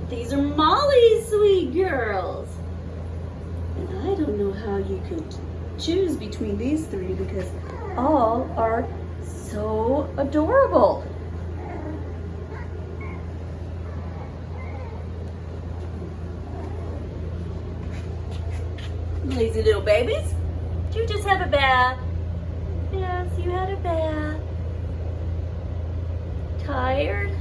These are Molly's sweet girls. And I don't know how you could choose between these three because all are so adorable. Lazy little babies. Did you just have a bath? Yes, you had a bath. Tired?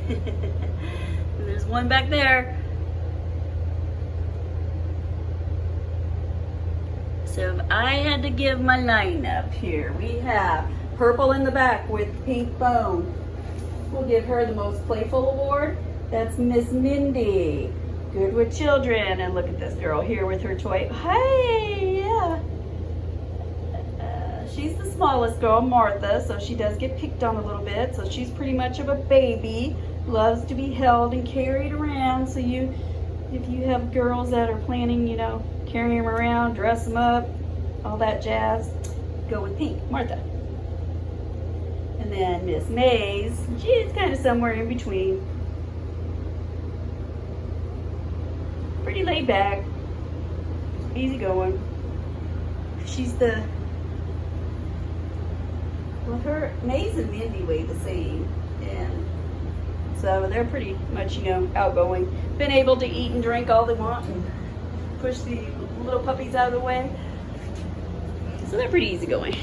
And there's one back there. So if I had to give my lineup here, we have purple in the back with pink bone. We'll give her the most playful award. That's Miss Mindy. Good with children. And look at this girl here with her toy. Hey, yeah. She's the smallest girl, Martha, so she does get picked on a little bit. So she's pretty much of a baby. Loves to be held and carried around. So if you have girls that are planning, carrying them around, dress them up, all that jazz, go with pink, Martha. And then Miss Maze, she's kind of somewhere in between. Pretty laid back, easy going. She's her Maze and Mindy weigh the same, and so they're pretty much, outgoing. Been able to eat and drink all they want and push the little puppies out of the way. So they're pretty easygoing.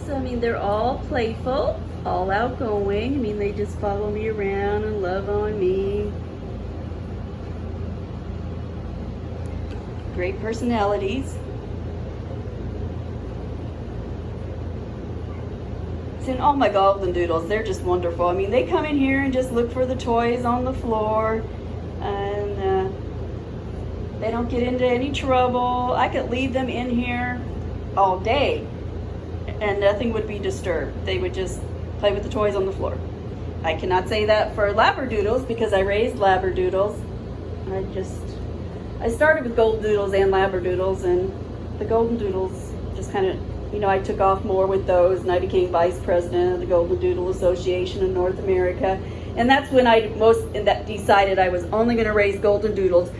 So, they're all playful, all outgoing. They just follow me around and love on me. Great personalities. And all my golden doodles, they're just wonderful. They come in here and just look for the toys on the floor, and they don't get into any trouble. I could leave them in here all day and nothing would be disturbed. They would just play with the toys on the floor. I cannot say that for Labradoodles because I raised Labradoodles. I started with Golden Doodles and Labradoodles, and the Golden Doodles just kind of, I took off more with those, and I became vice president of the Golden Doodle Association in North America. And that's when I decided I was only going to raise Golden Doodles,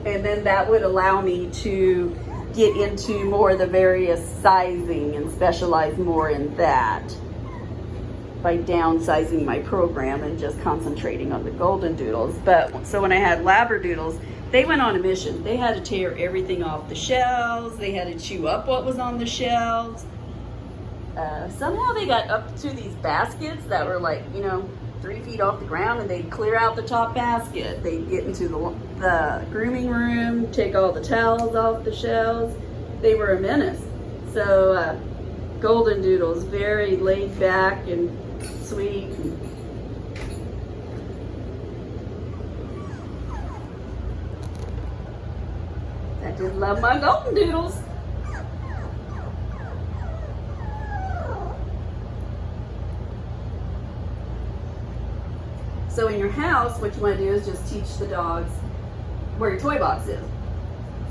and then that would allow me to get into more of the various sizing and specialize more in that by downsizing my program and just concentrating on the Golden Doodles. But so when I had Labradoodles, they went on a mission. They had to tear everything off the shelves. They had to chew up what was on the shelves. Somehow they got up to these baskets that were 3 feet off the ground, and they'd clear out the top basket. They'd get into the grooming room, take all the towels off the shelves. They were a menace. So Golden Doodles, very laid back and sweet. I just love my Golden Doodles. So in your house, what you want to do is just teach the dogs where your toy box is.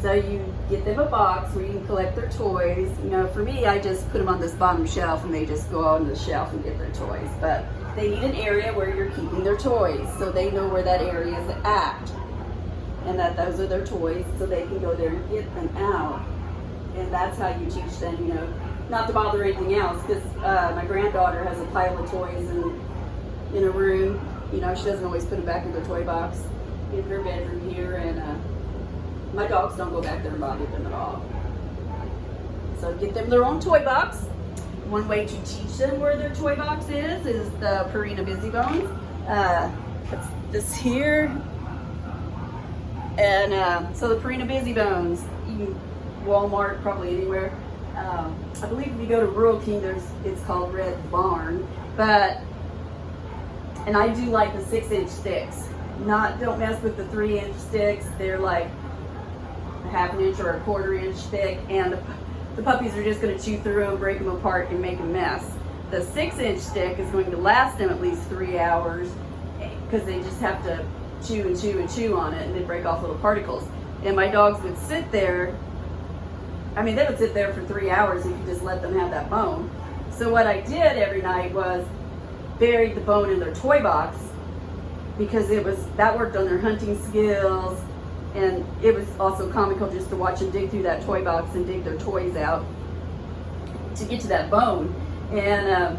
So you get them a box where you can collect their toys. For me, I just put them on this bottom shelf and they just go on the shelf and get their toys. But they need an area where you're keeping their toys so they know where that area is at. And that those are their toys so they can go there and get them out. And that's how you teach them, not to bother anything else. Because my granddaughter has a pile of toys in a room. You know, she doesn't always put them back in the toy box in her bedroom here, and my dogs don't go back there and bother them at all. So get them their own toy box. One way to teach them where their toy box is the Purina Busy Bones. It's this here. And so the Purina Busy Bones, you can Walmart, probably anywhere. I believe if you go to Rural King, it's called Red Barn. And I do like the 6-inch sticks. Don't mess with the 3-inch sticks. They're like a ½ inch or a ¼ inch thick, and the puppies are just going to chew through them, break them apart, and make a mess. The 6-inch stick is going to last them at least 3 hours because they just have to chew and chew and chew on it, and they break off little particles. And my dogs would sit there. I mean, they would sit there for 3 hours if you just let them have that bone. So what I did every night was buried the bone in their toy box, because that worked on their hunting skills, and it was also comical just to watch them dig through that toy box and dig their toys out to get to that bone. And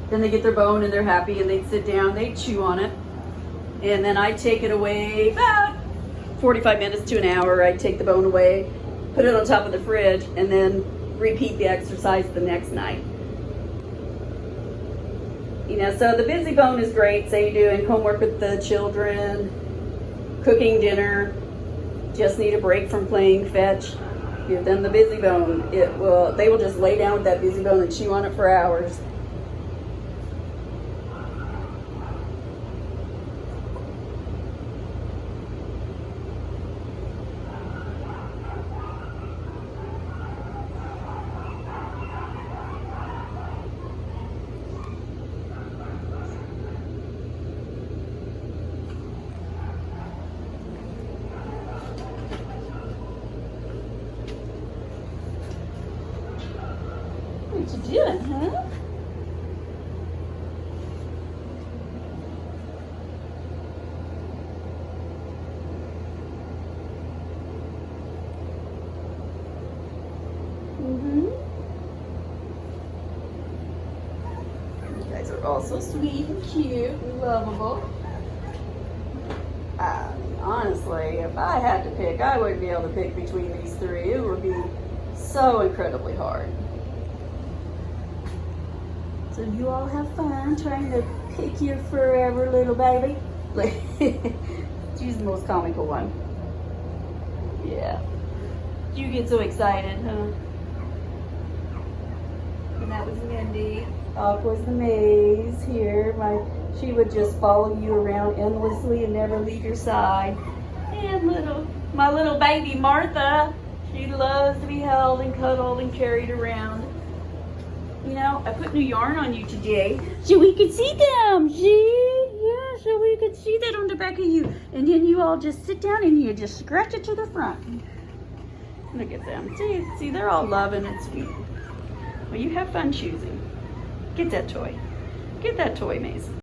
then they get their bone and they're happy, and they'd sit down, they'd chew on it, and then I'd take it away about 45 minutes to an hour. I'd take the bone away, put it on top of the fridge, and then repeat the exercise the next night. You know, so the Busy Bone is great. Say you're doing homework with the children, cooking dinner, just need a break from playing fetch, give them the Busy Bone. They will just lay down with that Busy Bone and chew on it for hours. What you doing, huh? You guys are all so sweet and cute and lovable. Honestly, if I had to pick, I wouldn't be able to pick between these three. It would be so incredibly hard. So you all have fun trying to pick your forever little baby. She's the most comical one. Yeah. You get so excited, huh? And that was Mindy. Off was the maze here. She would just follow you around endlessly and never leave your side. And my little baby Martha, she loves to be held and cuddled and carried around. You know, I put new yarn on you today so we could see them. See? Yeah, so we could see that on the back of you. And then you all just sit down and you just scratch it to the front. Look at them. See, they're all loving and sweet. Well, you have fun choosing. Get that toy. Get that toy, Maze.